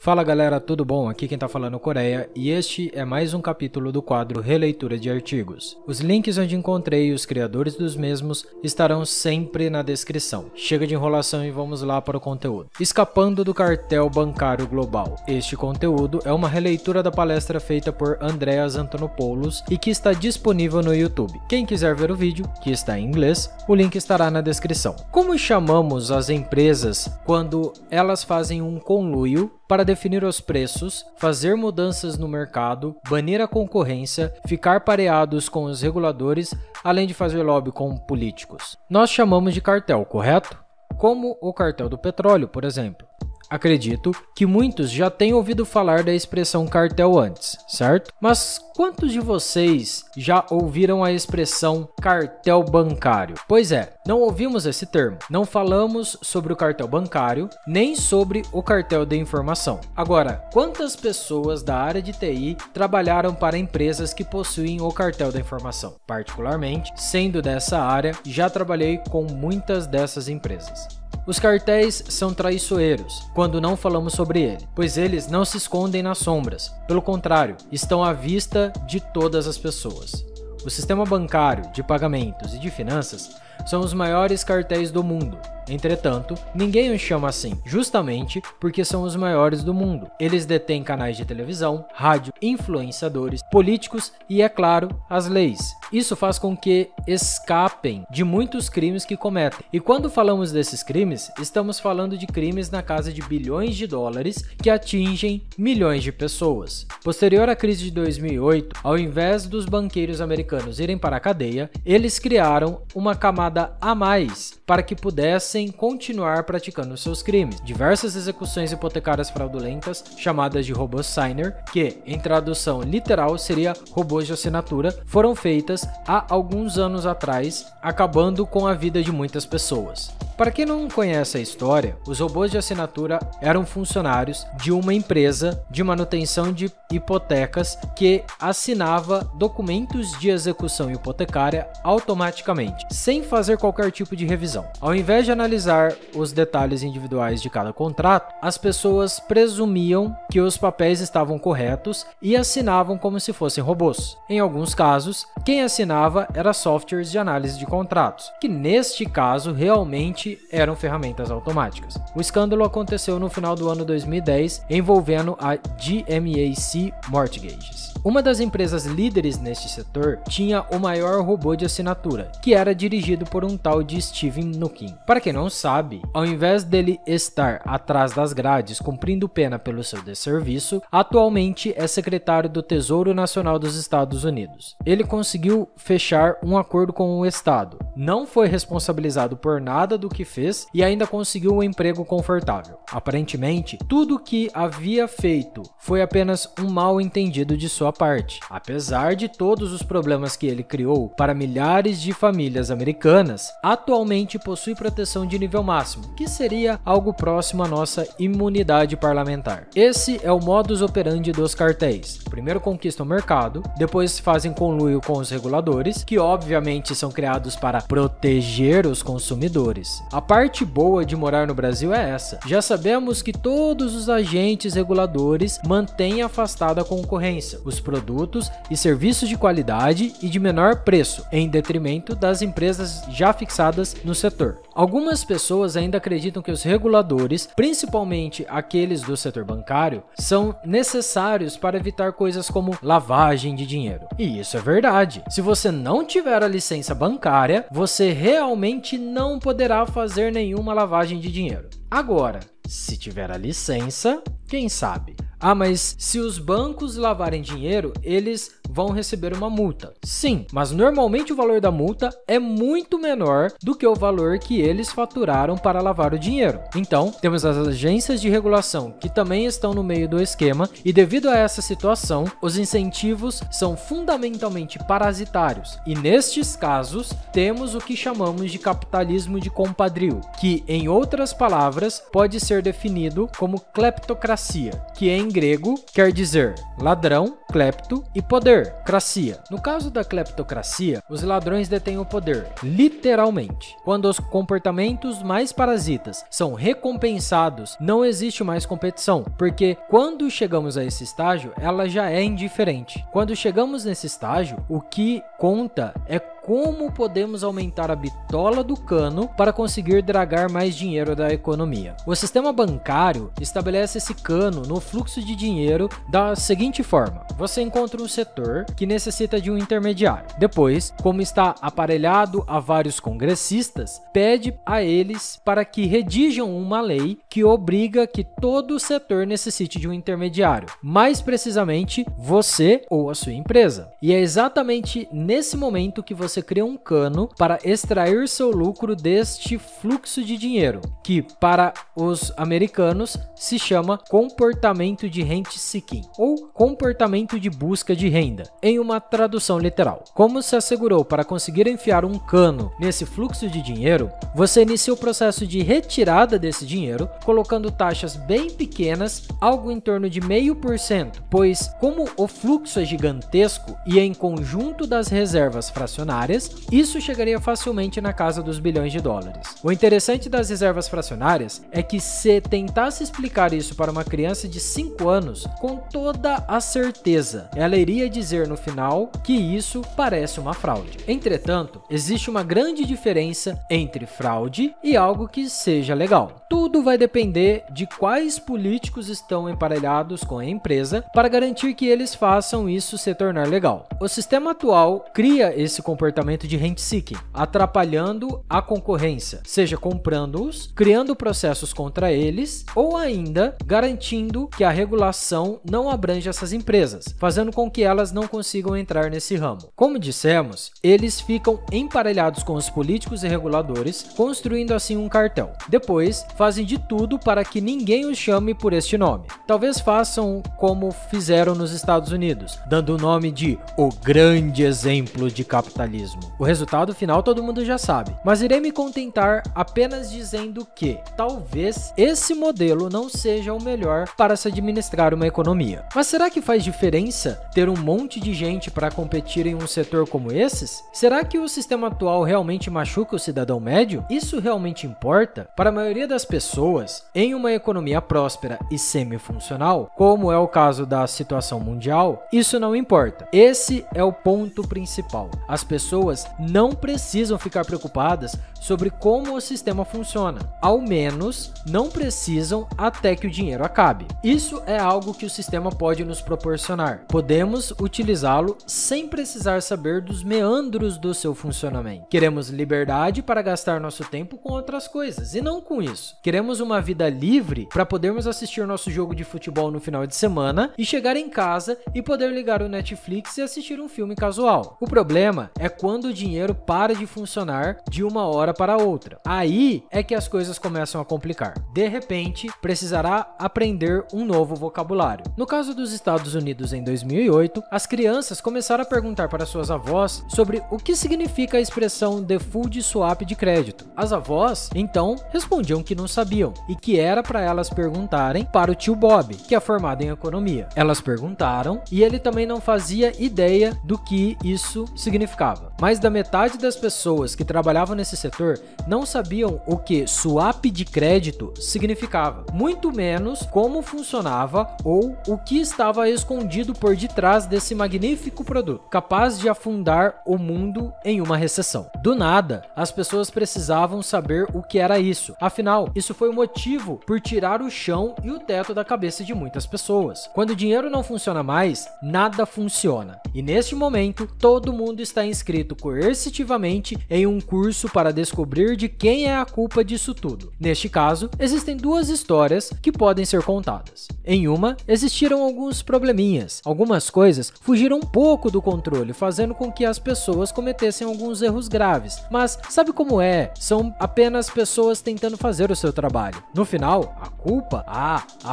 Fala galera, tudo bom? Aqui quem tá falando é o Coreia e este é mais um capítulo do quadro Releitura de Artigos. Os links onde encontrei os criadores dos mesmos estarão sempre na descrição. Chega de enrolação e vamos lá para o conteúdo. Escapando do cartel bancário global. Este conteúdo é uma releitura da palestra feita por Andreas Antonopoulos e que está disponível no YouTube. Quem quiser ver o vídeo, que está em inglês, o link estará na descrição. Como chamamos as empresas quando elas fazem um conluio para definir os preços, fazer mudanças no mercado, banir a concorrência, ficar pareados com os reguladores, além de fazer lobby com políticos? Nós chamamos de cartel, correto? Como o cartel do petróleo, por exemplo. Acredito que muitos já tenham ouvido falar da expressão cartel antes, certo? Mas quantos de vocês já ouviram a expressão cartel bancário? Pois é, não ouvimos esse termo. Não falamos sobre o cartel bancário, nem sobre o cartel de informação. Agora, quantas pessoas da área de TI trabalharam para empresas que possuem o cartel da informação? Particularmente, sendo dessa área, já trabalhei com muitas dessas empresas. Os cartéis são traiçoeiros quando não falamos sobre ele, pois eles não se escondem nas sombras. Pelo contrário, estão à vista de todas as pessoas. O sistema bancário, de pagamentos e de finanças são os maiores cartéis do mundo. Entretanto, ninguém os chama assim, justamente porque são os maiores do mundo. Eles detêm canais de televisão, rádio, influenciadores, políticos e, é claro, as leis. Isso faz com que escapem de muitos crimes que cometem. E quando falamos desses crimes, estamos falando de crimes na casa de bilhões de dólares que atingem milhões de pessoas. Posterior à crise de 2008, ao invés dos banqueiros americanos irem para a cadeia, eles criaram uma camada a mais para que pudessem continuar praticando seus crimes. Diversas execuções hipotecárias fraudulentas, chamadas de RoboSigner, que em tradução literal seria robôs de assinatura, foram feitas há alguns anos atrás, acabando com a vida de muitas pessoas. Para quem não conhece a história, os robôs de assinatura eram funcionários de uma empresa de manutenção de hipotecas que assinava documentos de execução hipotecária automaticamente, sem fazer qualquer tipo de revisão. Ao invés de analisar os detalhes individuais de cada contrato, as pessoas presumiam que os papéis estavam corretos e assinavam como se fossem robôs. Em alguns casos, quem assinava era softwares de análise de contratos, que neste caso realmente eram ferramentas automáticas. O escândalo aconteceu no final do ano 2010, envolvendo a GMAC Mortgages. Uma das empresas líderes neste setor tinha o maior robô de assinatura, que era dirigido por um tal de Steven Nukin. Para quem não sabe, ao invés dele estar atrás das grades cumprindo pena pelo seu desserviço, atualmente é secretário do Tesouro Nacional dos Estados Unidos. Ele conseguiu fechar um acordo com o Estado, não foi responsabilizado por nada do que fez e ainda conseguiu um emprego confortável. Aparentemente, tudo que havia feito foi apenas um mal entendido de sua parte. Apesar de todos os problemas que ele criou para milhares de famílias americanas, atualmente possui proteção de nível máximo, que seria algo próximo à nossa imunidade parlamentar. Esse é o modus operandi dos cartéis. Primeiro conquistam o mercado, depois fazem conluio com os reguladores, que obviamente são criados para proteger os consumidores. A parte boa de morar no Brasil é essa. Já sabemos que todos os agentes reguladores mantêm afastada a concorrência, os produtos e serviços de qualidade e de menor preço, em detrimento das empresas já fixadas no setor. Algumas pessoas ainda acreditam que os reguladores, principalmente aqueles do setor bancário, são necessários para evitar coisas como lavagem de dinheiro. E isso é verdade. Se você não tiver a licença bancária, você realmente não poderá fazer nenhuma lavagem de dinheiro. Agora, se tiver a licença, quem sabe? Ah, mas se os bancos lavarem dinheiro, eles vão receber uma multa. Sim, mas normalmente o valor da multa é muito menor do que o valor que eles faturaram para lavar o dinheiro. Então, temos as agências de regulação que também estão no meio do esquema e devido a essa situação, os incentivos são fundamentalmente parasitários. E nestes casos, temos o que chamamos de capitalismo de compadrio, que em outras palavras pode ser definido como cleptocracia, que em grego quer dizer ladrão, clepto e poder. Cracia. No caso da cleptocracia, os ladrões detêm o poder, literalmente. Quando os comportamentos mais parasitas são recompensados, não existe mais competição, porque quando chegamos a esse estágio, ela já é indiferente. Quando chegamos nesse estágio, o que conta é como podemos aumentar a bitola do cano para conseguir dragar mais dinheiro da economia. O sistema bancário estabelece esse cano no fluxo de dinheiro da seguinte forma: você encontra um setor que necessita de um intermediário. Depois, como está aparelhado a vários congressistas, pede a eles para que redijam uma lei que obriga que todo o setor necessite de um intermediário. Mais precisamente, você ou a sua empresa. E é exatamente nesse momento que você cria um cano para extrair seu lucro deste fluxo de dinheiro, que para os americanos se chama comportamento de rent-seeking, ou comportamento de busca de renda, em uma tradução literal. Como se assegurou para conseguir enfiar um cano nesse fluxo de dinheiro, você inicia o processo de retirada desse dinheiro, colocando taxas bem pequenas, algo em torno de 0,5%, pois como o fluxo é gigantesco e em conjunto das reservas fracionárias, isso chegaria facilmente na casa dos bilhões de dólares. O interessante das reservas fracionárias é que se tentasse explicar isso para uma criança de 5 anos, com toda a certeza, ela iria dizer no final que isso parece uma fraude. Entretanto, existe uma grande diferença entre fraude e algo que seja legal. Tudo vai depender de quais políticos estão emparelhados com a empresa para garantir que eles façam isso se tornar legal. O sistema atual cria esse comportamento de rent-seeking, atrapalhando a concorrência, seja comprando-os, criando processos contra eles, ou ainda garantindo que a regulação não abrange essas empresas, fazendo com que elas não consigam entrar nesse ramo. Como dissemos, eles ficam emparelhados com os políticos e reguladores, construindo assim um cartel. Depois, fazem de tudo para que ninguém os chame por este nome. Talvez façam como fizeram nos Estados Unidos, dando o nome de o grande exemplo de capitalismo. O resultado final todo mundo já sabe, mas irei me contentar apenas dizendo que talvez esse modelo não seja o melhor para se administrar uma economia. Mas será que faz diferença ter um monte de gente para competir em um setor como esses? Será que o sistema atual realmente machuca o cidadão médio? Isso realmente importa? Para a maioria das pessoas, em uma economia próspera e semifuncional, como é o caso da situação mundial, isso não importa. Esse é o ponto principal. As pessoas não precisam ficar preocupadas sobre como o sistema funciona. Ao menos, não precisam até que o dinheiro acabe. Isso é algo que o sistema pode nos proporcionar. Podemos utilizá-lo sem precisar saber dos meandros do seu funcionamento. Queremos liberdade para gastar nosso tempo com outras coisas, e não com isso. Queremos uma vida livre para podermos assistir nosso jogo de futebol no final de semana e chegar em casa e poder ligar o Netflix e assistir um filme casual. O problema é quando o dinheiro para de funcionar de uma hora para outra. Aí é que as coisas começam a complicar. De repente, precisará aprender um novo vocabulário. No caso dos Estados Unidos em 2008, as crianças começaram a perguntar para suas avós sobre o que significa a expressão default swap de crédito. As avós, então, respondiam que não sabiam e que era para elas perguntarem para o tio Bob, que é formado em economia. Elas perguntaram e ele também não fazia ideia do que isso significava. Mais da metade das pessoas que trabalhavam nesse setor não sabiam o que swap de crédito significava, muito menos como funcionava ou o que estava escondido por detrás desse magnífico produto, capaz de afundar o mundo em uma recessão. Do nada, as pessoas precisavam saber o que era isso. Afinal, isso foi o motivo por tirar o chão e o teto da cabeça de muitas pessoas. Quando o dinheiro não funciona mais, nada funciona. E neste momento, todo mundo está inscrito coercitivamente em um curso para descobrir de quem é a culpa disso tudo. Neste caso, existem duas histórias que podem ser contadas. Em uma, existiram alguns probleminhas. Algumas coisas fugiram um pouco do controle, fazendo com que as pessoas cometessem alguns erros graves. Mas sabe como é? São apenas pessoas tentando fazer o seu trabalho. No final, a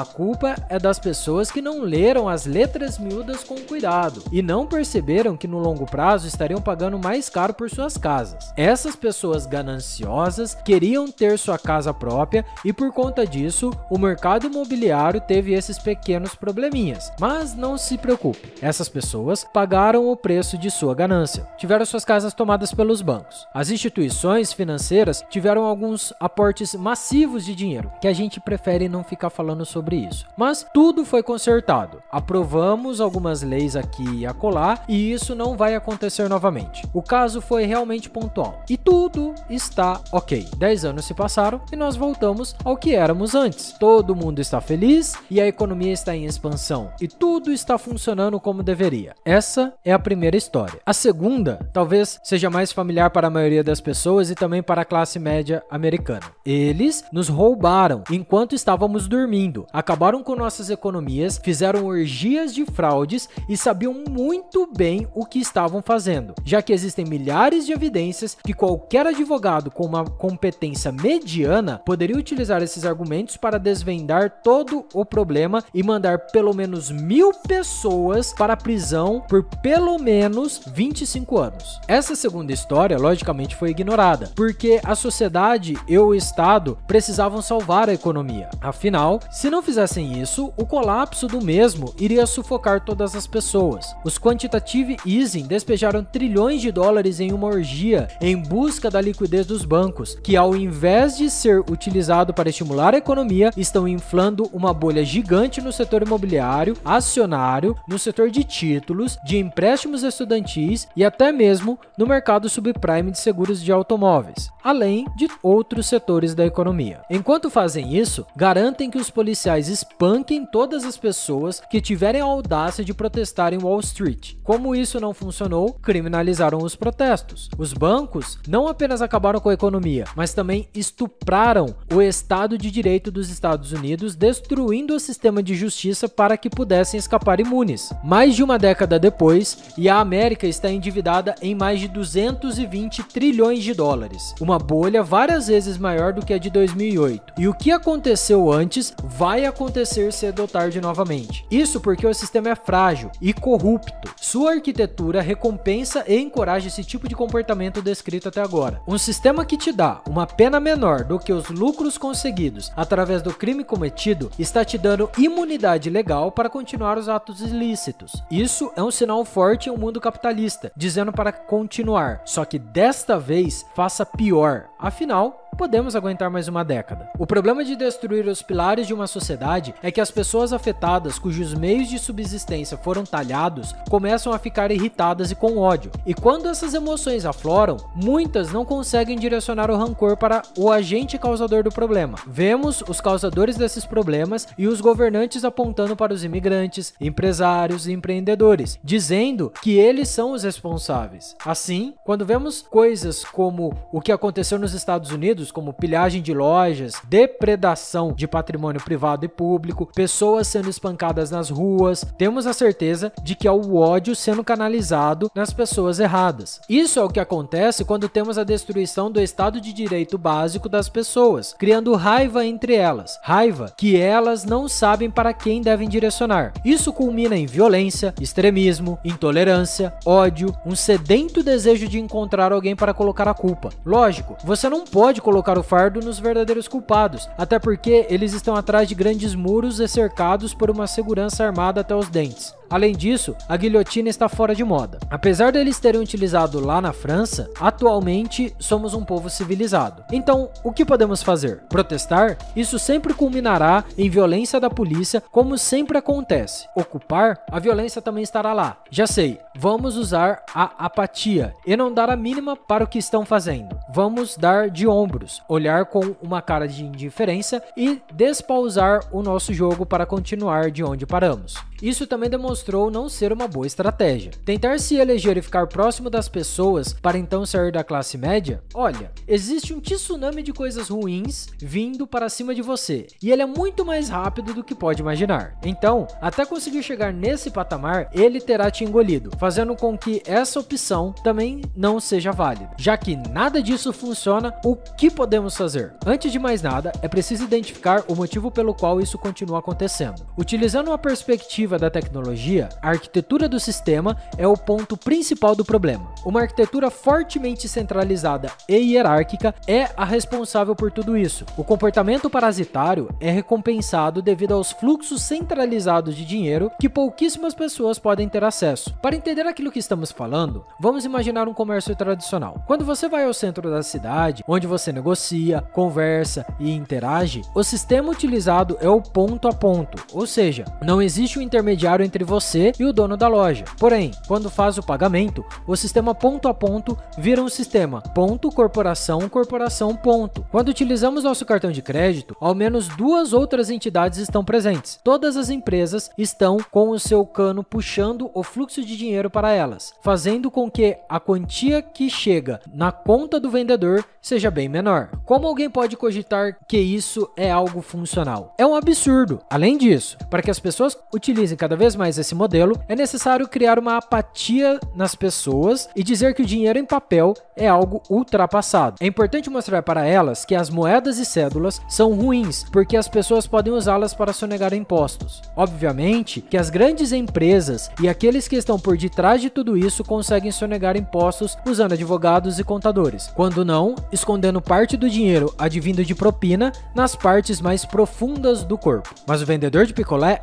culpa é das pessoas que não leram as letras miúdas com cuidado e não perceberam que no longo prazo estariam pagando mais caro por suas casas. Essas pessoas gananciosas queriam ter sua casa própria e por conta disso, o mercado imobiliário teve esses pequenos probleminhas. Mas não se preocupe, essas pessoas pagaram o preço de sua ganância. Tiveram suas casas tomadas pelos bancos. As instituições financeiras tiveram alguns aportes massivos de dinheiro, que a gente prefere não ficar falando sobre isso. Mas tudo foi consertado. Aprovamos algumas leis aqui e acolá, e isso não vai acontecer novamente. O caso foi realmente pontual. E tudo está ok. 10 anos se passaram e nós voltamos ao que éramos antes. Todo mundo está feliz e a economia está em expansão. E tudo está funcionando como deveria. Essa é a primeira história. A segunda, talvez seja mais familiar para a maioria das pessoas e também para a classe média americana. Eles nos roubaram enquanto estávamos dormindo. Acabaram com nossas economias, fizeram orgias de fraudes e sabiam muito bem o que estavam fazendo, já que existem milhares de evidências que qualquer advogado com uma competência mediana poderia utilizar esses argumentos para desvendar todo o problema e mandar pelo menos 1.000 pessoas para a prisão por pelo menos 25 anos. Essa segunda história, logicamente, foi ignorada, porque a sociedade e o Estado precisavam salvar a economia. Afinal, se não fizessem isso, o colapso do mesmo iria sufocar todas as pessoas. Os quantitative easing despejaram trilhões de dólares em uma orgia em busca da liquidez dos bancos, que ao invés de ser utilizado para estimular a economia, estão inflando uma bolha gigante no setor imobiliário, acionário, no setor de títulos, de empréstimos estudantis e até mesmo no mercado subprime de seguros de automóveis, além de outros setores da economia. Enquanto fazem isso, garantem que os policiais espanquem todas as pessoas que tiverem a audácia de protestar em Wall Street. Como isso não funcionou, criminalizaram os protestos. Os bancos não apenas acabaram com a economia, mas também estupraram o Estado de Direito dos Estados Unidos, destruindo o sistema de justiça para que pudessem escapar imunes. Mais de uma década depois, e a América está endividada em mais de 220 trilhões de dólares, uma bolha várias vezes maior do que a de 2008. E o que aconteceu antes vai acontecer cedo ou tarde novamente. Isso porque o sistema é frágil e corrupto. Sua arquitetura recompensa e encoraja esse tipo de comportamento descrito até agora. Um sistema que te dá uma pena menor do que os lucros conseguidos através do crime cometido está te dando imunidade legal para continuar os atos ilícitos. Isso é um sinal forte em um mundo capitalista, dizendo para continuar. Só que desta vez, faça pior. Afinal, podemos aguentar mais uma década. O problema de destruir os pilares de uma sociedade é que as pessoas afetadas cujos meios de subsistência foram talhados começam a ficar irritadas e com ódio. E quando essas emoções afloram, muitas não conseguem direcionar o rancor para o agente causador do problema. Vemos os causadores desses problemas e os governantes apontando para os imigrantes, empresários e empreendedores, dizendo que eles são os responsáveis. Assim, quando vemos coisas como o que aconteceu nos Estados Unidos, como pilhagem de lojas, depredação de patrimônio privado e público, pessoas sendo espancadas nas ruas, temos a certeza de que é o ódio sendo canalizado nas pessoas erradas. Isso é o que acontece quando temos a destruição do Estado de Direito básico das pessoas, criando raiva entre elas, raiva que elas não sabem para quem devem direcionar. Isso culmina em violência, extremismo, intolerância, ódio, um sedento desejo de encontrar alguém para colocar a culpa. Lógico, você não pode colocar o fardo nos verdadeiros culpados, até porque eles estão atrás de grandes muros e cercados por uma segurança armada até os dentes. Além disso, a guilhotina está fora de moda. Apesar deles terem utilizado lá na França, atualmente somos um povo civilizado. Então, o que podemos fazer? Protestar? Isso sempre culminará em violência da polícia, como sempre acontece. Ocupar? A violência também estará lá. Já sei, vamos usar a apatia e não dar a mínima para o que estão fazendo. Vamos dar de ombros, olhar com uma cara de indiferença e despausar o nosso jogo para continuar de onde paramos. Isso também demonstrou não ser uma boa estratégia. Tentar se eleger e ficar próximo das pessoas para então sair da classe média? Olha, existe um tsunami de coisas ruins vindo para cima de você, e ele é muito mais rápido do que pode imaginar. Então, até conseguir chegar nesse patamar, ele terá te engolido, fazendo com que essa opção também não seja válida. Já que nada disso funciona, o que podemos fazer? Antes de mais nada, é preciso identificar o motivo pelo qual isso continua acontecendo. Utilizando uma perspectiva perspectiva da tecnologia, a arquitetura do sistema é o ponto principal do problema. Uma arquitetura fortemente centralizada e hierárquica é a responsável por tudo isso. O comportamento parasitário é recompensado devido aos fluxos centralizados de dinheiro que pouquíssimas pessoas podem ter acesso. Para entender aquilo que estamos falando, vamos imaginar um comércio tradicional. Quando você vai ao centro da cidade, onde você negocia, conversa e interage, o sistema utilizado é o ponto a ponto, ou seja, não existe um intermediário entre você e o dono da loja. Porém, quando faz o pagamento, o sistema ponto a ponto vira um sistema ponto corporação corporação ponto. Quando utilizamos nosso cartão de crédito, ao menos duas outras entidades estão presentes. Todas as empresas estão com o seu cano puxando o fluxo de dinheiro para elas, fazendo com que a quantia que chega na conta do vendedor seja bem menor. Como alguém pode cogitar que isso é algo funcional? É um absurdo. Além disso, para que as pessoas utilizem cada vez mais esse modelo, é necessário criar uma apatia nas pessoas e dizer que o dinheiro em papel é algo ultrapassado. É importante mostrar para elas que as moedas e cédulas são ruins, porque as pessoas podem usá-las para sonegar impostos. Obviamente que as grandes empresas e aqueles que estão por detrás de tudo isso conseguem sonegar impostos usando advogados e contadores, quando não, escondendo parte do dinheiro advindo de propina nas partes mais profundas do corpo. Mas o vendedor de picolé,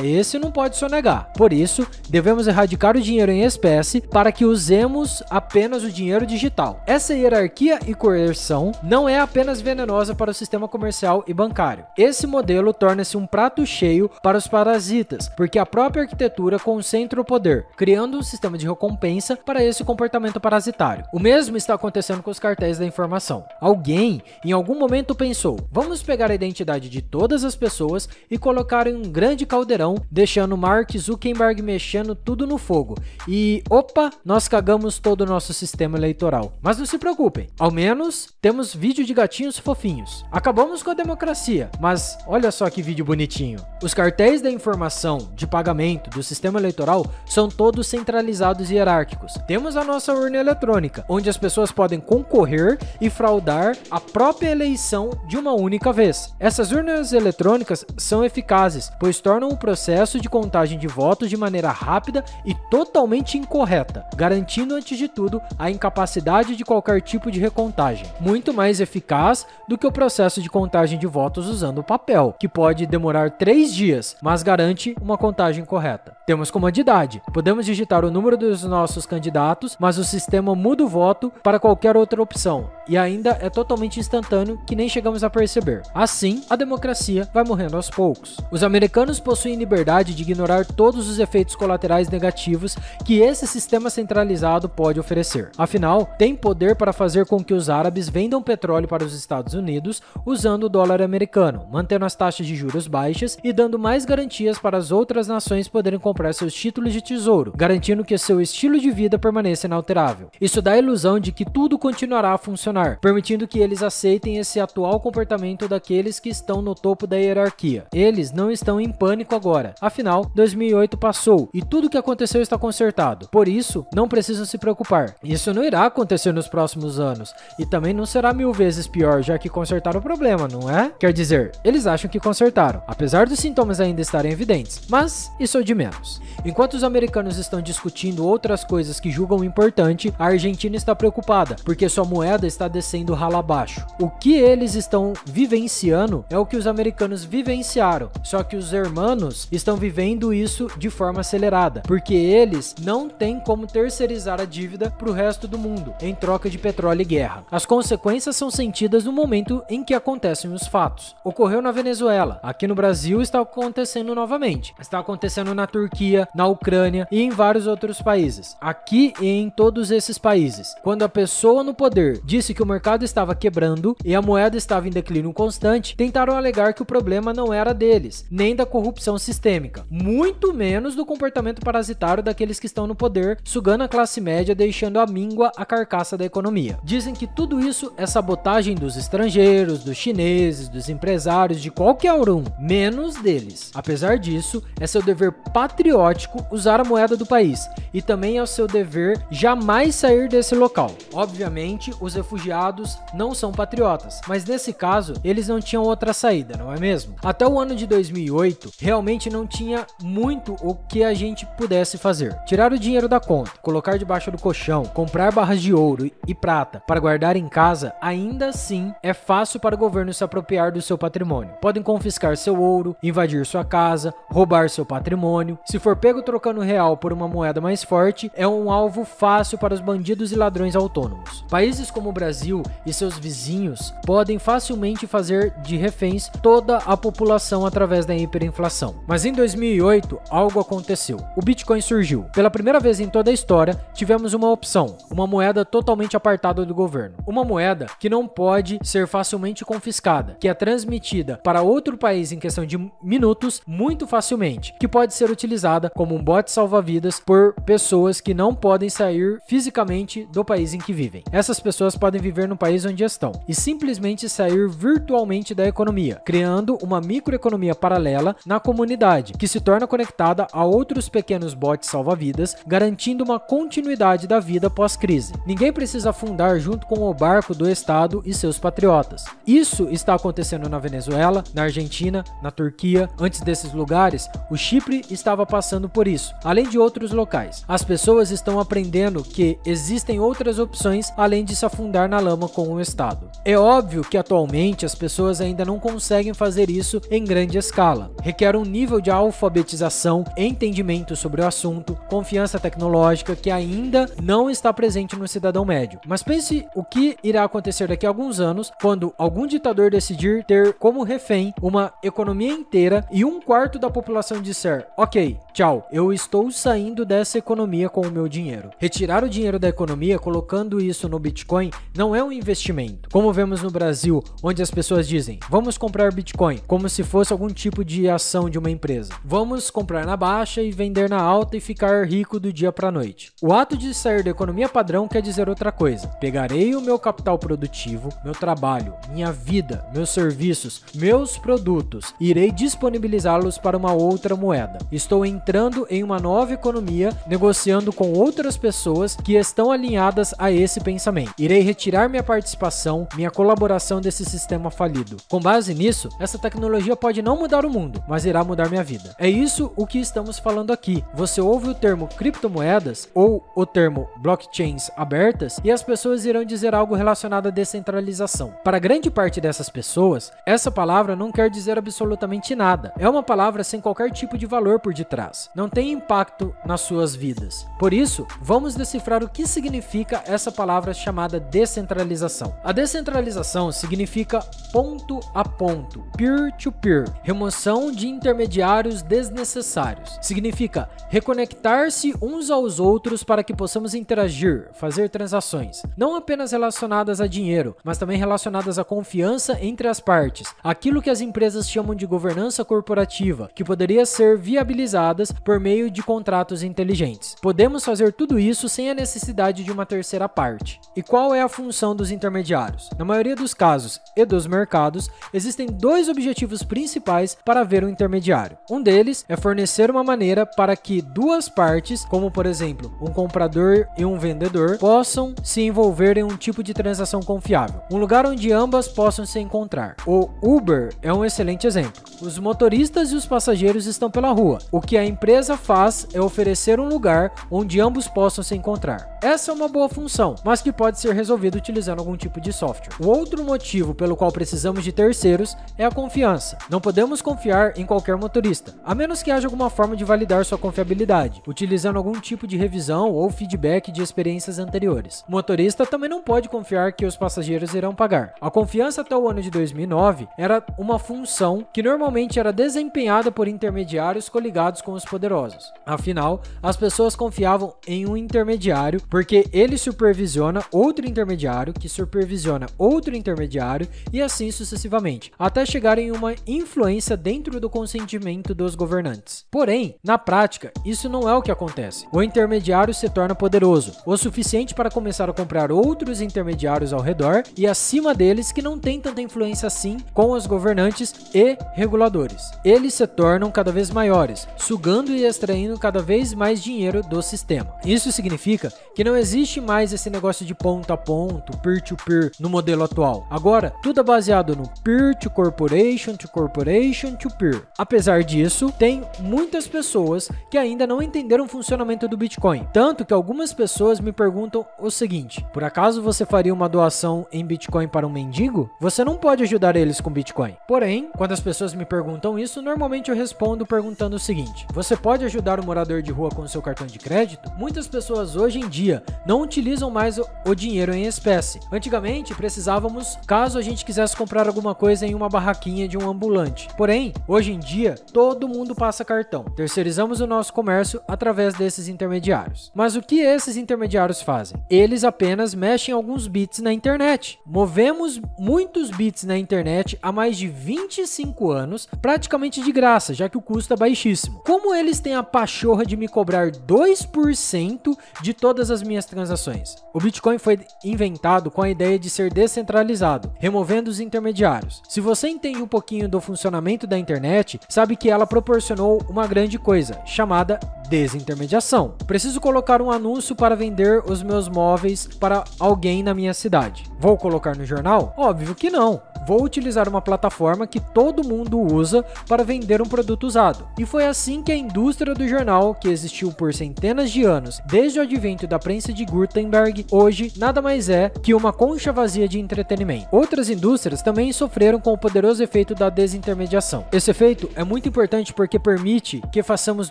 esse não pode sonegar. Por isso, devemos erradicar o dinheiro em espécie para que usemos apenas o dinheiro digital. Essa hierarquia e coerção não é apenas venenosa para o sistema comercial e bancário. Esse modelo torna-se um prato cheio para os parasitas, porque a própria arquitetura concentra o poder, criando um sistema de recompensa para esse comportamento parasitário. O mesmo está acontecendo com os cartéis da informação. Alguém, em algum momento, pensou: vamos pegar a identidade de todas as pessoas e colocar em um grande caldeirão, deixando Mark Zuckerberg mexendo tudo no fogo. E, opa, nós cagamos todo o nosso sistema eleitoral. Mas não se preocupem, ao menos temos vídeo de gatinhos fofinhos. Acabamos com a democracia, mas olha só que vídeo bonitinho. Os cartéis da informação de pagamento do sistema eleitoral são todos centralizados e hierárquicos. Temos a nossa urna eletrônica, onde as pessoas podem concorrer e fraudar a própria eleição de uma única vez. Essas urnas eletrônicas são eficazes, pois tornam o processo de contagem de votos de maneira rápida e totalmente incorreta, garantindo antes de tudo a incapacidade de qualquer tipo de recontagem. Muito mais eficaz do que o processo de contagem de votos usando papel, que pode demorar 3 dias, mas garante uma contagem correta. Temos comodidade. Podemos digitar o número dos nossos candidatos, mas o sistema muda o voto para qualquer outra opção, e ainda é totalmente instantâneo que nem chegamos a perceber. Assim, a democracia vai morrendo aos poucos. Os americanos possuem liberdade de ignorar todos os efeitos colaterais negativos que esse sistema centralizado pode oferecer. Afinal, tem poder para fazer com que os árabes vendam petróleo para os Estados Unidos usando o dólar americano, mantendo as taxas de juros baixas e dando mais garantias para as outras nações poderem comprar seus títulos de tesouro, garantindo que seu estilo de vida permaneça inalterável. Isso dá a ilusão de que tudo continuará a funcionar, permitindo que eles aceitem esse atual comportamento daqueles que estão no topo da hierarquia. Eles não estão em pânico agora. Afinal, 2008 passou e tudo o que aconteceu está consertado. Por isso, não precisam se preocupar. Isso não irá acontecer nos próximos anos e também não será 1000 vezes pior, já que consertaram o problema, não é? Quer dizer, eles acham que consertaram, apesar dos sintomas ainda estarem evidentes, mas isso é de menos. Enquanto os americanos estão discutindo outras coisas que julgam importante, a Argentina está preocupada, porque sua moeda está descendo rala abaixo. O que eles estão vivenciando é o que os americanos vivenciaram, só que os hermanos estão vivendo isso de forma acelerada, porque eles não têm como terceirizar a dívida para o resto do mundo, em troca de petróleo e guerra. As consequências são sentidas no momento em que acontecem os fatos. Ocorreu na Venezuela, aqui no Brasil está acontecendo novamente, está acontecendo na Turquia, na Ucrânia e em vários outros países. Aqui e em todos esses países, quando a pessoa no poder disse que o mercado estava quebrando e a moeda estava em declínio constante, tentaram alegar que o problema não era deles, nem da corrupção sistêmica, muito menos do comportamento parasitário daqueles que estão no poder, sugando a classe média, deixando à míngua a carcaça da economia. Dizem que tudo isso é sabotagem dos estrangeiros, dos chineses, dos empresários, de qualquer um, menos deles. Apesar disso, é seu dever patriótico usar a moeda do país, e também é o seu dever jamais sair desse local. Obviamente, os refugiados não são patriotas, mas nesse caso, eles não tinham outra saída, não é mesmo? Até o ano de 2008, realmente não tinha tinha muito o que a gente pudesse fazer. Tirar o dinheiro da conta, colocar debaixo do colchão, comprar barras de ouro e prata para guardar em casa, ainda assim é fácil para o governo se apropriar do seu patrimônio. Podem confiscar seu ouro, invadir sua casa, roubar seu patrimônio. Se for pego trocando real por uma moeda mais forte, é um alvo fácil para os bandidos e ladrões autônomos. Países como o Brasil e seus vizinhos podem facilmente fazer de reféns toda a população através da hiperinflação. Mas em 2008, algo aconteceu. O Bitcoin surgiu. Pela primeira vez em toda a história, tivemos uma opção, uma moeda totalmente apartada do governo. Uma moeda que não pode ser facilmente confiscada, que é transmitida para outro país em questão de minutos muito facilmente, que pode ser utilizada como um bote salva-vidas por pessoas que não podem sair fisicamente do país em que vivem. Essas pessoas podem viver no país onde estão e simplesmente sair virtualmente da economia, criando uma microeconomia paralela na comunidade, que se torna conectada a outros pequenos botes salva-vidas, garantindo uma continuidade da vida pós-crise. Ninguém precisa afundar junto com o barco do Estado e seus patriotas. Isso está acontecendo na Venezuela, na Argentina, na Turquia. Antes desses lugares, o Chipre estava passando por isso, além de outros locais. As pessoas estão aprendendo que existem outras opções além de se afundar na lama com o Estado. É óbvio que atualmente as pessoas ainda não conseguem fazer isso em grande escala. Requer um nível de alfabetização, entendimento sobre o assunto, confiança tecnológica que ainda não está presente no cidadão médio. Mas pense o que irá acontecer daqui a alguns anos quando algum ditador decidir ter como refém uma economia inteira e 1/4 da população disser: ok, tchau, eu estou saindo dessa economia com o meu dinheiro. Retirar o dinheiro da economia colocando isso no Bitcoin não é um investimento, como vemos no Brasil, onde as pessoas dizem: vamos comprar Bitcoin, como se fosse algum tipo de ação de uma empresa. Vamos comprar na baixa e vender na alta e ficar rico do dia para a noite. O ato de sair da economia padrão quer dizer outra coisa. Pegarei o meu capital produtivo, meu trabalho, minha vida, meus serviços, meus produtos, irei disponibilizá-los para uma outra moeda. Estou entrando em uma nova economia, negociando com outras pessoas que estão alinhadas a esse pensamento. Irei retirar minha participação, minha colaboração desse sistema falido. Com base nisso, essa tecnologia pode não mudar o mundo, mas irá mudar minha vida. É isso o que estamos falando aqui. Você ouve o termo criptomoedas ou o termo blockchains abertas e as pessoas irão dizer algo relacionado à descentralização. Para grande parte dessas pessoas, essa palavra não quer dizer absolutamente nada. É uma palavra sem qualquer tipo de valor por detrás. Não tem impacto nas suas vidas. Por isso, vamos decifrar o que significa essa palavra chamada descentralização. A descentralização significa ponto a ponto, peer-to-peer, remoção de intermediários desnecessários. Significa reconectar-se uns aos outros para que possamos interagir, fazer transações, não apenas relacionadas a dinheiro, mas também relacionadas à confiança entre as partes, aquilo que as empresas chamam de governança corporativa, que poderia ser viabilizadas por meio de contratos inteligentes. Podemos fazer tudo isso sem a necessidade de uma terceira parte. E qual é a função dos intermediários? Na maioria dos casos e dos mercados, existem dois objetivos principais para haver um intermediário. Um deles é fornecer uma maneira para que duas partes, como por exemplo, um comprador e um vendedor, possam se envolver em um tipo de transação confiável. Um lugar onde ambas possam se encontrar. O Uber é um excelente exemplo. Os motoristas e os passageiros estão pela rua. O que a empresa faz é oferecer um lugar onde ambos possam se encontrar. Essa é uma boa função, mas que pode ser resolvida utilizando algum tipo de software. O outro motivo pelo qual precisamos de terceiros é a confiança. Não podemos confiar em qualquer motorista, a menos que haja alguma forma de validar sua confiabilidade, utilizando algum tipo de revisão ou feedback de experiências anteriores. O motorista também não pode confiar que os passageiros irão pagar. A confiança até o ano de 2009 era uma função que normalmente era desempenhada por intermediários coligados com os poderosos. Afinal, as pessoas confiavam em um intermediário porque ele supervisiona outro intermediário, que supervisiona outro intermediário e assim sucessivamente, até chegar em uma influência dentro do consentimento dos governantes. Porém, na prática, isso não é o que acontece. O intermediário se torna poderoso, o suficiente para começar a comprar outros intermediários ao redor e acima deles que não têm tanta influência assim com os governantes e reguladores. Eles se tornam cada vez maiores, sugando sugando e extraindo cada vez mais dinheiro do sistema. Isso significa que não existe mais esse negócio de ponto a ponto, peer-to-peer no modelo atual. Agora, tudo é baseado no peer-to-corporation, to-corporation-to-peer. Apesar disso, tem muitas pessoas que ainda não entenderam o funcionamento do Bitcoin. Tanto que algumas pessoas me perguntam o seguinte: por acaso você faria uma doação em Bitcoin para um mendigo? Você não pode ajudar eles com Bitcoin. Porém, quando as pessoas me perguntam isso, normalmente eu respondo perguntando o seguinte: você pode ajudar um morador de rua com seu cartão de crédito? Muitas pessoas hoje em dia não utilizam mais o dinheiro em espécie. Antigamente precisávamos, caso a gente quisesse comprar alguma coisa em uma barraquinha de um ambulante. Porém, hoje em dia todo mundo passa cartão. Terceirizamos o nosso comércio através desses intermediários. Mas o que esses intermediários fazem? Eles apenas mexem alguns bits na internet. Movemos muitos bits na internet há mais de 25 anos, praticamente de graça, já que o custo é baixíssimo. Como eles têm a pachorra de me cobrar 2% de todas as minhas transações? O Bitcoin foi inventado com a ideia de ser descentralizado, removendo os intermediários. Se você entende um pouquinho do funcionamento da internet, sabe que ela proporcionou uma grande coisa, chamada desintermediação. Preciso colocar um anúncio para vender os meus móveis para alguém na minha cidade. Vou colocar no jornal? Óbvio que não. Vou utilizar uma plataforma que todo mundo usa para vender um produto usado. E foi assim que a indústria do jornal, que existiu por centenas de anos, desde o advento da prensa de Gutenberg, hoje nada mais é que uma concha vazia de entretenimento. Outras indústrias também sofreram com o poderoso efeito da desintermediação. Esse efeito é muito importante porque permite que façamos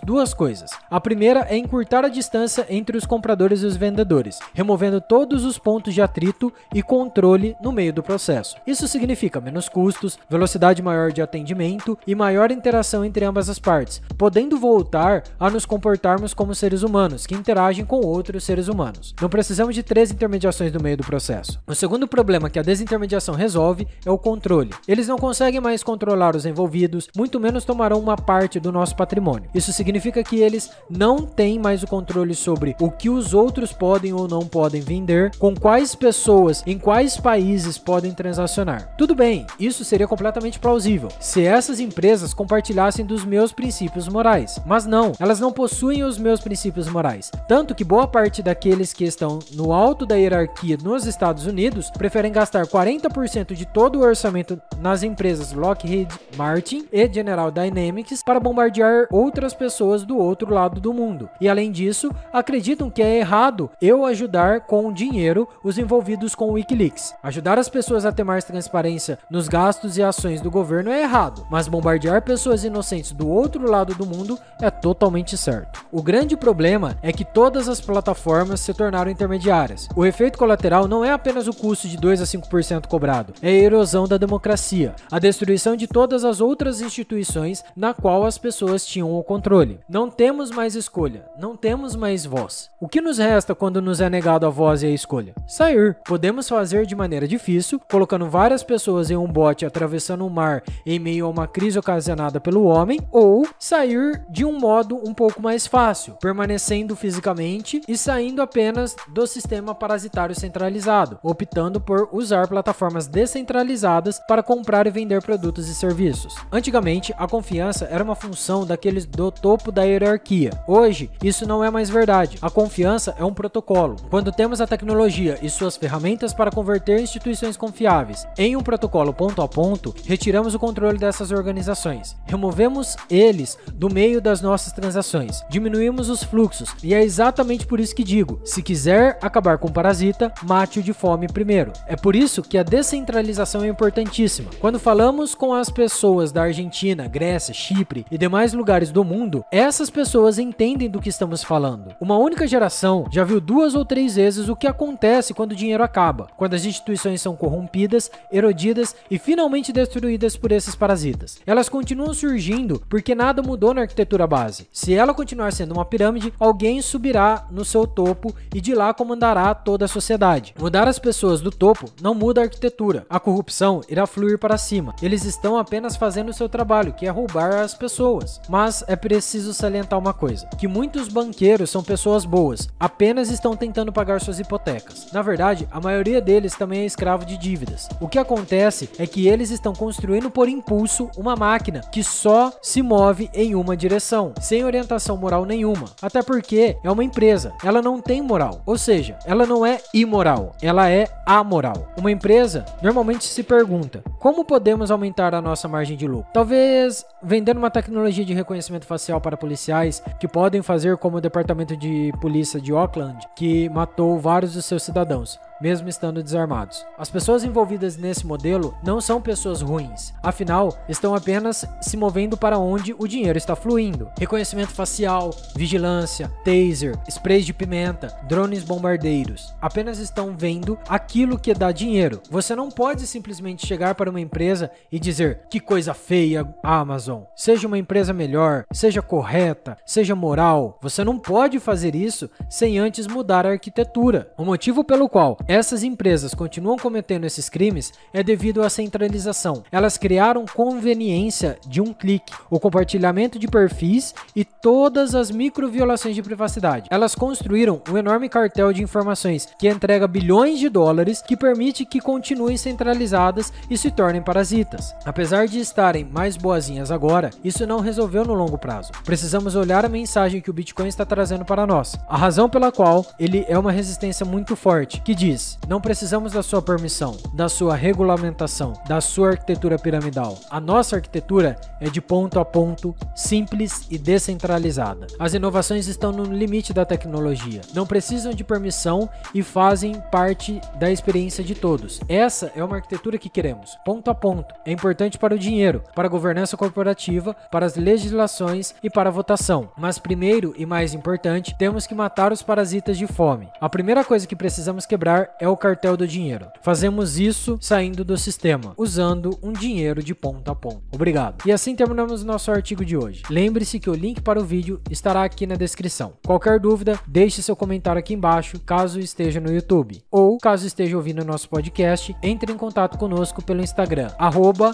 duas coisas. A primeira é encurtar a distância entre os compradores e os vendedores, removendo todos os pontos de atrito e controle no meio do processo. Isso significa menos custos, velocidade maior de atendimento e maior interação entre ambas as partes, podendo voltar a nos comportarmos como seres humanos que interagem com outros seres humanos. Não precisamos de 3 intermediações no meio do processo. O segundo problema que a desintermediação resolve é o controle. Eles não conseguem mais controlar os envolvidos, muito menos tomarão uma parte do nosso patrimônio. Isso significa que eles não têm mais o controle sobre o que os outros podem ou não podem vender, com quais pessoas, em quais países podem transacionar. Tudo bem, isso seria completamente plausível se essas empresas compartilhassem dos meus princípios morais, mas não, elas não possuem os meus princípios morais, tanto que boa parte daqueles que estão no alto da hierarquia nos Estados Unidos preferem gastar 40% de todo o orçamento nas empresas Lockheed Martin e General Dynamics para bombardear outras pessoas do outro lado do mundo, e além disso, acreditam que é errado eu ajudar com dinheiro os envolvidos com o Wikileaks. Ajudar as pessoas a ter mais transparência nos gastos e ações do governo é errado, mas bombardear pessoas inocentes do outro lado do mundo é totalmente certo. O grande problema é que todas as plataformas se tornaram intermediárias. O efeito colateral não é apenas o custo de 2 a 5% cobrado, é a erosão da democracia, a destruição de todas as outras instituições na qual as pessoas tinham o controle. Não temos mais escolha, não temos mais voz. O que nos resta quando nos é negado a voz e a escolha? Sair. Podemos fazer de maneira difícil, colocando várias pessoas em um bote atravessando o mar em meio a uma crise ocasionada pelo homem, ou sair de um modo um pouco mais fácil, permanecendo fisicamente e saindo apenas do sistema parasitário centralizado, optando por usar plataformas descentralizadas para comprar e vender produtos e serviços. Antigamente, a confiança era uma função daqueles do topo da hierarquia. Hoje, isso não é mais verdade. A confiança é um protocolo. Quando temos a tecnologia e suas ferramentas para converter instituições confiáveis em um protocolo ponto a ponto, retiramos o controle dessas organizações, removemos eles do meio das nossas transações, diminuímos os fluxos, e é exatamente por isso que digo, se quiser acabar com o parasita, mate-o de fome primeiro. É por isso que a descentralização é importantíssima. Quando falamos com as pessoas da Argentina, Grécia, Chipre e demais lugares do mundo, essas pessoas entendem do que estamos falando. Uma única geração já viu 2 ou 3 vezes o que acontece quando o dinheiro acaba, quando as instituições são corrompidas, erodidas e finalmente destruídas por esses parasitas. Elas continuam surgindo porque nada mudou na arquitetura base. Se ela continuar sendo uma pirâmide, alguém subirá no seu topo e de lá comandará toda a sociedade. Mudar as pessoas do topo não muda a arquitetura. A corrupção irá fluir para cima. Eles estão apenas fazendo o seu trabalho, que é roubar as pessoas. Mas é preciso salientar uma coisa. coisa, que muitos banqueiros são pessoas boas, apenas estão tentando pagar suas hipotecas. Na verdade, a maioria deles também é escravo de dívidas. O que acontece é que eles estão construindo por impulso uma máquina que só se move em uma direção, sem orientação moral nenhuma. Até porque é uma empresa, ela não tem moral, ou seja, ela não é imoral, ela é amoral. Uma empresa normalmente se pergunta: como podemos aumentar a nossa margem de lucro? Talvez vendendo uma tecnologia de reconhecimento facial para policiais que podem fazer como o Departamento de Polícia de Auckland, que matou vários dos seus cidadãos, mesmo estando desarmados. As pessoas envolvidas nesse modelo não são pessoas ruins, afinal, estão apenas se movendo para onde o dinheiro está fluindo. Reconhecimento facial, vigilância, taser, sprays de pimenta, drones bombardeiros, apenas estão vendo aquilo que dá dinheiro. Você não pode simplesmente chegar para uma empresa e dizer: que coisa feia, Amazon. Seja uma empresa melhor, seja correta, seja moral. Você não pode fazer isso sem antes mudar a arquitetura. O motivo pelo qual essas empresas continuam cometendo esses crimes é devido à centralização. Elas criaram conveniência de um clique, o compartilhamento de perfis e todas as microviolações de privacidade. Elas construíram um enorme cartel de informações que entrega bilhões de dólares, que permite que continuem centralizadas e se tornem parasitas. Apesar de estarem mais boazinhas agora, isso não resolveu no longo prazo. Precisamos olhar a mensagem que o Bitcoin está trazendo para nós. A razão pela qual ele é uma resistência muito forte, que diz: não precisamos da sua permissão, da sua regulamentação, da sua arquitetura piramidal. A nossa arquitetura é de ponto a ponto, simples e descentralizada. As inovações estão no limite da tecnologia. Não precisam de permissão e fazem parte da experiência de todos. Essa é uma arquitetura que queremos, ponto a ponto. É importante para o dinheiro, para a governança corporativa, para as legislações e para a votação. Mas primeiro e mais importante, temos que matar os parasitas de fome. A primeira coisa que precisamos quebrar é o cartel do dinheiro. Fazemos isso saindo do sistema, usando um dinheiro de ponta a ponta. Obrigado. E assim terminamos nosso artigo de hoje. Lembre-se que o link para o vídeo estará aqui na descrição. Qualquer dúvida, deixe seu comentário aqui embaixo, caso esteja no YouTube. Ou, caso esteja ouvindo nosso podcast, entre em contato conosco pelo Instagram,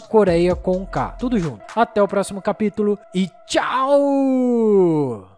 @coreia com K. Tudo junto. Até o próximo capítulo e tchau!